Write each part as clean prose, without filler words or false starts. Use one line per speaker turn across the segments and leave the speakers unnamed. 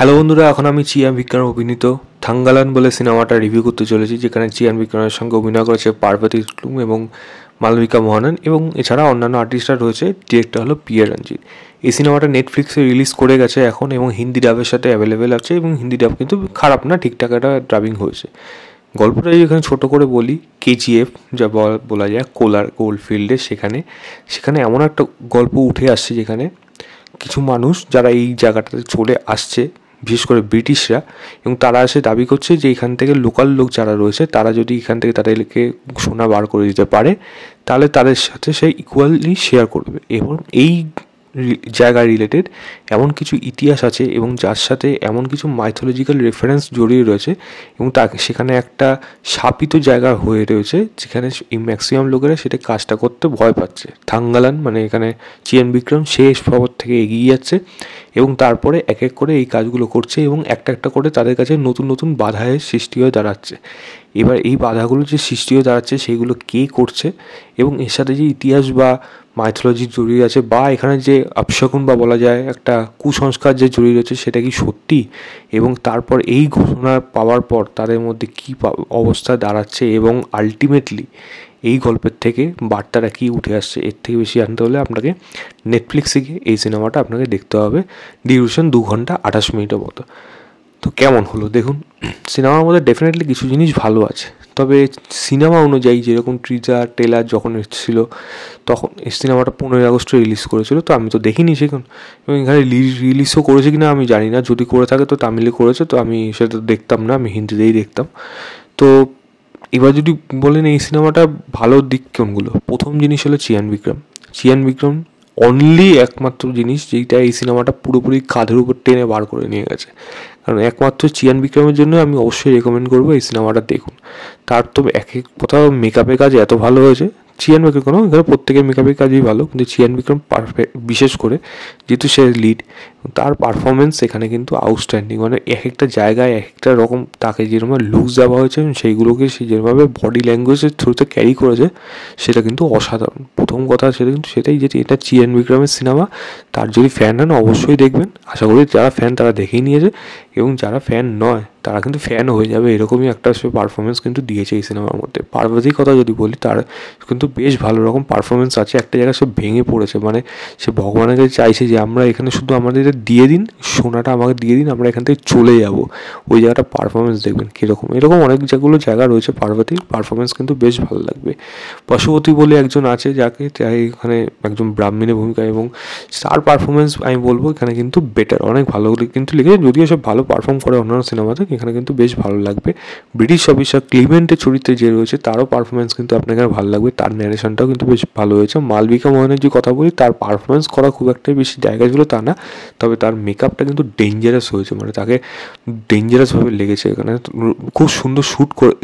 Hello বন্ধুরা, এখন আমি চিয়ান বিক্রম অভিনীত থাঙ্গালান বলে সিনেমাটা রিভিউ করতে চলেছি, যেখানে চিয়ান বিক্রমের সঙ্গে অভিনয় করেছে পার্বতী ক্লুম এবং মালবিকা মোহনন এবং এছাড়া অন্যান্য আর্টিস্টরা রয়েছে। ডিরেক্টর হলো পিয়া রঞ্জিত। এই সিনেমাটা নেটফ্লিক্সে রিলিজ করে গেছে এখন এবং হিন্দি ডাবের সাথে অ্যাভেলেবেল আছে এবং হিন্দি ডাব কিন্তু খারাপ না, ঠিকঠাক একটা ডাবিং হয়েছে। গল্পটা এখানে ছোট করে বলি, কেজিএফ যা বলা যায় কোলার কোলফিল্ডে, সেখানে সেখানে এমন একটা গল্প উঠে আসছে যেখানে কিছু মানুষ যারা এই জায়গাটাতে চলে আসছে, বিশেষ করে ব্রিটিশরা, এবং তারা এসে দাবি করছে যে এখান থেকে লোকাল লোক যারা রয়েছে তারা যদি এখান থেকে তাদেরকে সোনা বার করে দিতে পারে তাহলে তাদের সাথে সে ইকুয়ালি শেয়ার করবে। এবং এই জায়গা রিলেটেড এমন কিছু ইতিহাস আছে এবং যার সাথে এমন কিছু মাইথোলজিক্যাল রেফারেন্স জড়িয়ে রয়েছে এবং তাকে সেখানে একটা শাপিত জায়গা হয়ে রয়েছে যেখানে এই ম্যাক্সিমাম লোকেরা সেটা কাজটা করতে ভয় পাচ্ছে। থাঙ্গালান মানে এখানে চিয়ান বিক্রম শেষ খবর থেকে এগিয়ে যাচ্ছে এবং তারপরে এক এক করে এই কাজগুলো করছে এবং একটা একটা করে তাদের কাছে নতুন নতুন বাধায়ের সৃষ্টি হয়ে দাঁড়াচ্ছে। এবার এই বাধাগুলো যে সৃষ্টি হয়ে দাঁড়াচ্ছে সেইগুলো কে করছে এবং এর সাথে যে ইতিহাস বা মাইথোলজি জড়িয়ে আছে বা এখানে যে আপশকুন বা বলা যায় একটা কুসংস্কার যে জড়িয়ে রয়েছে সেটা কি সত্যি, এবং তারপর এই ঘোষণা পাওয়ার পর তাদের মধ্যে কী অবস্থা দাঁড়াচ্ছে এবং আলটিমেটলি এই গল্পের থেকে বার্তাটা কী উঠে আসছে, এর থেকে বেশি জানতে হলে আপনাকে নেটফ্লিক্সে গিয়ে এই সিনেমাটা আপনাকে দেখতে হবে। ডিউরেশন 2 ঘন্টা 28 মিনিটের মতো। তো কেমন হলো দেখুন, সিনেমার মধ্যে ডেফিনেটলি কিছু জিনিস ভালো আছে, তবে সিনেমা অনুযায়ী যেরকম ট্রেলার যখন এসেছিল তখন এই সিনেমাটা 15ই আগস্টে রিলিজ করেছিল, তো আমি তো দেখিনি সেখানে, এবং এখানে রিলিজও করেছে কিনা আমি জানি না, যদি করে থাকে তো তামিলে করেছে, তো আমি সেটা দেখতাম না, আমি হিন্দিতেই দেখতাম। তো এবার যদি বলেন এই সিনেমাটা ভালো দিক কোনগুলো, প্রথম জিনিস হলো চিয়ান বিক্রম অনলি একমাত্র জিনিস যেটা এই সিনেমাটা পুরোপুরি কাঁধের উপর টেনে বার করে নিয়ে গেছে। কারণ একমাত্র চিয়ান বিক্রমের জন্য আমি অবশ্যই রেকমেন্ড করবো এই সিনেমাটা দেখুন। তার তো এক এক কোথাও মেকআপের কাজ এত ভালো হয়েছে, চিয়ান বিক্রম কোনো এখানে প্রত্যেকের মেকআপের কাজই ভালো, কিন্তু চিয়ান বিক্রম পারফেক্ট, বিশেষ করে যেহেতু সে লিড, তার পারফরমেন্স এখানে কিন্তু আউটস্ট্যান্ডিং। মানে এক একটা জায়গায় এক একটা রকম তাকে যেরকম লুকস দেওয়া হয়েছে সেইগুলোকে সে যেভাবে বডি ল্যাঙ্গুয়েজের থ্রুতে ক্যারি করেছে সেটা কিন্তু অসাধারণ। প্রথম কথা সেটা কিন্তু সেটাই যে এটা চিয়ান বিক্রমের সিনেমা, তার যদি ফ্যান হন অবশ্যই দেখবেন। আশা করি যারা ফ্যান তারা দেখেই নিয়েছে এবং যারা ফ্যান নয় তারা কিন্তু ফ্যান হয়ে যাবে, এরকমই একটা সে পারফরমেন্স কিন্তু দিয়েছে এই সিনেমার মধ্যে। পার্বতীর কথা যদি বলি, তার কিন্তু বেশ ভালো রকম পারফরমেন্স আছে। একটা জায়গায় সে ভেঙে পড়েছে, মানে সে ভগবানের কাছে চাইছে যে আমরা এখানে শুধু আমাদের দিয়ে দিন, সোনাটা আমাকে দিয়ে দিন, আমরা এখান থেকে চলে যাব। ওই জায়গাটা পারফরমেন্স দেখবেন কীরকম, এরকম অনেক যেগুলো জায়গা রয়েছে পার্বতীর পারফরমেন্স কিন্তু বেশ ভালো লাগবে। পশুপতি বলে একজন আছে যাকে এখানে একজন ব্রাহ্মণের ভূমিকা, এবং তার পারফরমেন্স আমি বলবো এখানে কিন্তু বেটার, অনেক ভালো কিন্তু লিখেছে, যদিও সব ভালো পারফর্ম করে অন্যান্য সিনেমাতে, এখানে কিন্তু বেশ ভালো লাগবে। ব্রিটিশ অফিসার ক্লিমেন্টের চরিত্রে যে রয়েছে তারও পারফরমেন্স কিন্তু আপনার এখানে ভালো লাগবে, তার ন্যারেশনটাও কিন্তু বেশ ভালো হয়েছে। মালবিকা মোহনের যে কথা বলি, তার পারফরমেন্স করা খুব একটা বেশি জায়গা ছিল তা না, তবে তার মেকআপটা কিন্তু ডেঞ্জারাস হয়েছে, মানে তাকে ডেঞ্জারাসভাবে লেগেছে, এখানে খুব সুন্দর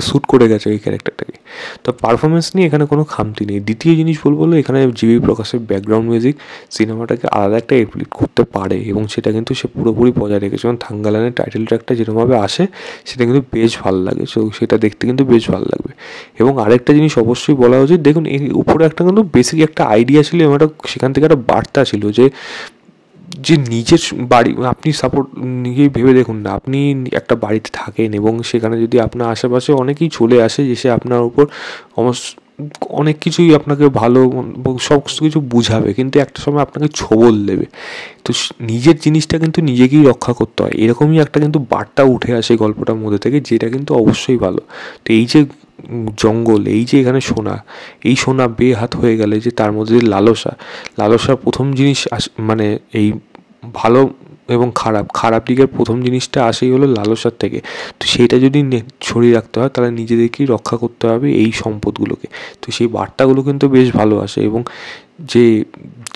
শ্যুট করে গেছে এই ক্যারেক্টারটাকে। তো পারফরমেন্স নিয়ে এখানে কোনো খামতি নেই। দ্বিতীয় জিনিস বলবো এখানে জিবি প্রকাশের ব্যাকগ্রাউন্ড মিউজিক সিনেমাটাকে আলাদা একটা এপ্লিট করতে পারে এবং সেটা কিন্তু সে পুরোপুরি বজায় রেখেছে। যেমন থাঙ্গালানের টাইটেল ট্র্যাকটা যেরকমভাবে আসে সেটা কিন্তু বেশ ভালো লাগে, সো সেটা দেখতে কিন্তু বেশ ভালো লাগবে। এবং আরেকটা জিনিস অবশ্যই বলা উচিত, দেখুন এই উপরে একটা কিন্তু বেসিক একটা আইডিয়া ছিল এবং একটা সেখান থেকে একটা বার্তা ছিল যে যে নিজের বাড়ি, আপনি সাপোর্ট নিজেই ভেবে দেখুন না, আপনি একটা বাড়িতে থাকেন এবং সেখানে যদি আপনার আশেপাশে অনেকেই চলে আসে এসে আপনার উপর অনেক কিছুই আপনাকে ভালো সব কিছু বুঝাবে, কিন্তু একটা সময় আপনাকে ছোবল দেবে। তো নিজের জিনিসটা কিন্তু নিজেকেই রক্ষা করতে হয়, এরকমই একটা কিন্তু বার্তা উঠে আসে গল্পটার মধ্যে থেকে, যেটা কিন্তু অবশ্যই ভালো। তো এই যে জঙ্গল, এই যে এখানে সোনা, এই সোনা বেহাত হয়ে গেলে যে তার মধ্যে যে লালসার প্রথম জিনিস মানে এই ভালো এবং খারাপ দিকের প্রথম জিনিসটা আসেই হলো লালসার থেকে। তো সেইটা যদি ছড়িয়ে রাখতে হয় তাহলে নিজেদেরকেই রক্ষা করতে হবে এই সম্পদগুলোকে। তো সেই বার্তাগুলো কিন্তু বেশ ভালো আসে, এবং যে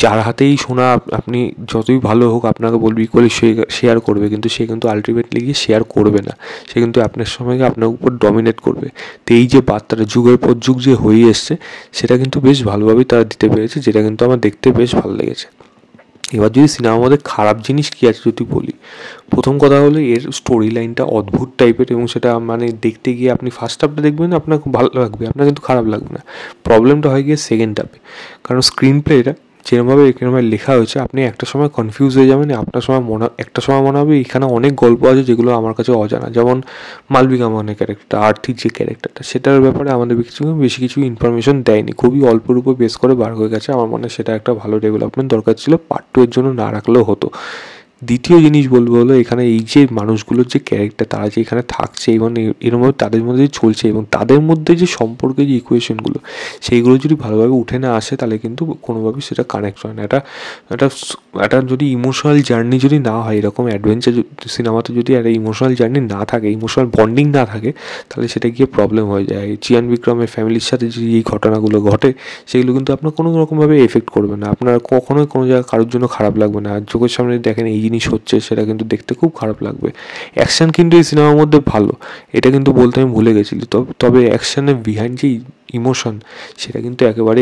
যার হাতেই সোনা আপনি যতই ভালো হোক আপনাকে বলবে ইকুয়ালি শেয়ার করবে, কিন্তু সে কিন্তু আলটিমেটলি গিয়ে শেয়ার করবে না, সে কিন্তু আপনার সময়কে আপনার উপর ডমিনেট করবে। তো এই যে বার্তাটা যুগের পর যুগ যে হয়ে এসছে সেটা কিন্তু বেশ ভালোভাবেই তারা দিতে পেরেছে, যেটা কিন্তু আমার দেখতে বেশ ভালো লেগেছে। এবার যদি সিনেমার মধ্যে খারাপ জিনিস কী আছে যদি বলি, প্রথম কথা হলো এর স্টোরি লাইনটা অদ্ভুত টাইপের, এবং সেটা মানে দেখতে গিয়ে আপনি ফার্স্ট হাফটা দেখবেন আপনার খুব ভালো লাগবে, আপনার কিন্তু খারাপ লাগবে না। প্রবলেমটা হয় গিয়ে সেকেন্ড হাফে, কারণ স্ক্রিন প্লেটা যেরকমভাবে এখানে লেখা হয়েছে আপনি একটা সময় কনফিউজ হয়ে যাবেন, একটা সময় মনে হবে এখানে অনেক গল্প আছে যেগুলো আমার কাছে অজানা। যেমন মালবিকা মহানের ক্যারেক্টার, আর্থিক যে ক্যারেক্টারটা, সেটার ব্যাপারে আমাদের বেশি কিছু ইনফরমেশন দেয়নি, খুবই অল্পর উপর বেস করে বার হয়ে গেছে। আমার মনে হয় সেটা একটা ভালো ডেভেলপমেন্ট দরকার ছিল, পার্ট 2 এর জন্য না রাখলেও হতো। দ্বিতীয় জিনিস বলবো হলো, এখানে এই যে মানুষগুলোর যে ক্যারেক্টার, তারা যে এখানে থাকছে এবং এরমভাবে তাদের মধ্যে চলছে এবং তাদের মধ্যে যে সম্পর্কের যে ইকুয়েশনগুলো, সেইগুলো যদি ভালোভাবে উঠে না আসে তাহলে কিন্তু কোনোভাবেই সেটা কানেক্ট হয় না। এটা একটা যদি ইমোশনাল জার্নি যদি না হয়, এরকম অ্যাডভেঞ্চার সিনেমাতে যদি একটা ইমোশনাল জার্নি না থাকে, ইমোশনাল বন্ডিং না থাকে, তাহলে সেটা গিয়ে প্রবলেম হয়ে যায়। চিয়ান বিক্রমের ফ্যামিলির সাথে যে এই ঘটনাগুলো ঘটে, সেগুলো কিন্তু আপনার কোনো রকমভাবে এফেক্ট করবে না, আপনার কখনোই কোনো জায়গায় কারোর জন্য খারাপ লাগবে না। আর চোখের সামনে দেখেন এই জিনিস হচ্ছে, সেটা কিন্তু দেখতে খুব খারাপ লাগবে। অ্যাকশান কিন্তু এই সিনেমার মধ্যে ভালো, এটা কিন্তু বলতে আমি ভুলে গেছি। তবে অ্যাকশানের বিহাইন্ড যে ইমোশন, সেটা কিন্তু একেবারে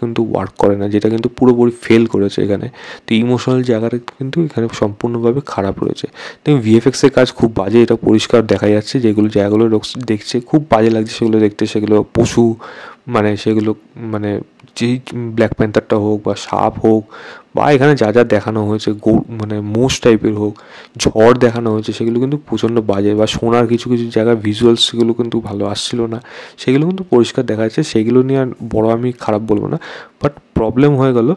কিন্তু ওয়ার্ক করে না, যেটা কিন্তু পুরোপুরি ফেল করেছে এখানে। তো ইমোশনাল জায়গাটা কিন্তু এখানে সম্পূর্ণভাবে খারাপ রয়েছে। দেখুন ভিএফএক্সের কাজ খুব বাজে, এটা পরিষ্কার দেখা যাচ্ছে। যেগুলো জায়গাগুলো দেখছে খুব বাজে লাগছে সেগুলো দেখতে, সেগুলো পশু, মানে সেগুলো, মানে যেই ব্ল্যাক প্যান্থারটা হোক বা সাপ হোক, বা এখানে যা যা দেখানো হয়েছে মানে মোষ টাইপের হোক, ঝড় দেখানো হয়েছে, সেগুলো কিন্তু প্রচণ্ড বাজে। বা সোনার কিছু কিছু জায়গায় ভিজুয়ালস সেগুলো কিন্তু ভালো আসছিল না, সেগুলো কিন্তু পরিষ্কার দেখা যাচ্ছে। সেগুলো নিয়ে আর বড় আমি খারাপ বলবো না, বাট প্রবলেম হয়ে গেল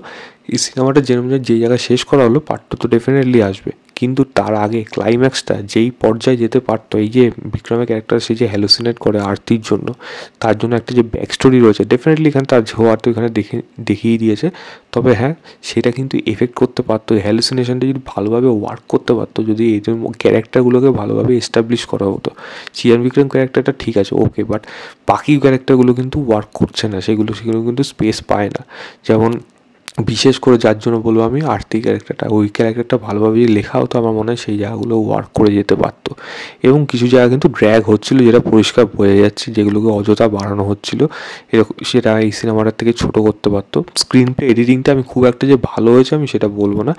এই সিনেমাটা যেরকম যে জায়গায় শেষ করা হলো, পার্ট 2 তো ডেফিনেটলি আসবে, কিন্তু তার আগে ক্লাইম্যাক্সটা যেই পর্যায়ে যেতে পারতো, এই যে বিক্রমের ক্যারেক্টার সে যে হ্যালুসিনেট করে আরতির জন্য, তার জন্য একটা যে ব্যাক স্টোরি রয়েছে, ডেফিনেটলি এখানে তার ঝোয়ার তো এখানে দেখিয়ে দিয়েছে। তবে হ্যাঁ, সেটা কিন্তু এফেক্ট করতে পারতো, হ্যালুসিনেশনটা যদি ভালোভাবে ওয়ার্ক করতে পারতো, যদি এই ক্যারেক্টারগুলোকে ভালোভাবে এস্টাবলিশ করা হতো। চিয়ান বিক্রম ক্যারেক্টারটা ঠিক আছে, ওকে, বাট বাকি ক্যারেক্টারগুলো কিন্তু ওয়ার্ক করছে না, সেগুলো কিন্তু স্পেস পায় না। যেমন বিশেষ করে যার জন্য বলবো আমি, আর্থিক ক্যারেক্টারটা, ওই ক্যারেক্টারটা ভালোভাবে যদি লেখা হতো, আমার মনে হয় সেই জায়গাগুলো ওয়ার্ক করে যেতে পারতো। এবং কিছু জায়গা কিন্তু ড্র্যাগ হচ্ছিলো, যেটা পরিষ্কার বোঝা যাচ্ছে, যেগুলোকে অযথা বাড়ানো হচ্ছিলো, এরকম সেটা এই সিনেমাটার থেকে ছোটো করতে পারতো। স্ক্রিন প্লে এডিটিংটা আমি খুব একটা যে ভালো হয়েছে আমি সেটা বলবো না,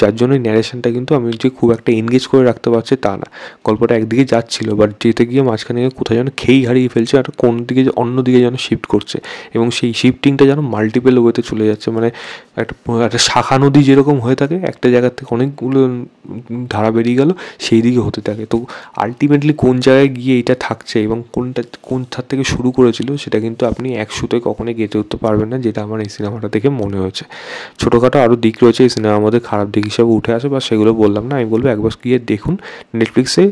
যার জন্য ন্যারেশনটা কিন্তু আমি যে খুব একটা এনগেজ করে রাখতে পারছি তা না। গল্পটা একদিকে যাচ্ছিলো, বাট যেতে গিয়ে মাঝখানে কোথায় যেন খেই হারিয়ে ফেলছে, আর কোন দিকে অন্য দিকে যেন শিফট করছে, এবং সেই শিফটিংটা যেন মাল্টিপল ওয়েতে চলে যাচ্ছে। মানে একটা শাখা নদী যেরকম হয়ে থাকে, একটা জায়গার থেকে অনেকগুলো ধারা বেরিয়ে গেল, সেই দিকে হতে থাকে। তো আলটিমেটলি কোন জায়গায় গিয়ে এটা থাকছে এবং কোন ধার থেকে শুরু করেছিল, সেটা কিন্তু আপনি এক সুতোয় কখনোই গেঁথে উঠতে পারবেন না, যেটা আমার এই সিনেমাটা দেখে মনে হয়েছে। ছোটোখাটো আরও দিক রয়েছে এই সিনেমার মধ্যে, খারাপ দিক হিসাবে উঠে আসে, বা সেগুলো বললাম না। আমি বলবো একবার গিয়ে দেখুন নেটফ্লিক্সে,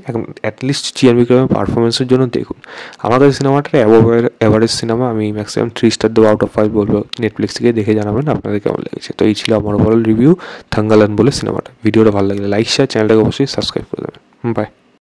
অ্যাটলিস্ট চিয়ান বিক্রমের পারফরমেন্সের জন্য দেখুন। আমার কাছে সিনেমাটা অ্যাভারেজ সিনেমা, আমি ম্যাক্সিমাম 3 স্টার দেবো আউট অফ 5 বলবো। নেটফ্লিক্স থেকে দেখে জানাবেন আপনাদের কেমন লেগেছে। তো এই ছিল আমার ওভারঅল রিভিউ থাঙ্গালান বলে সিনেমাটা। ভিডিওটা ভালো লাগলে লাইক, শেয়ার, চ্যানেলটাকে অবশ্যই সাবস্ক্রাইব করে দেবেন। বাই।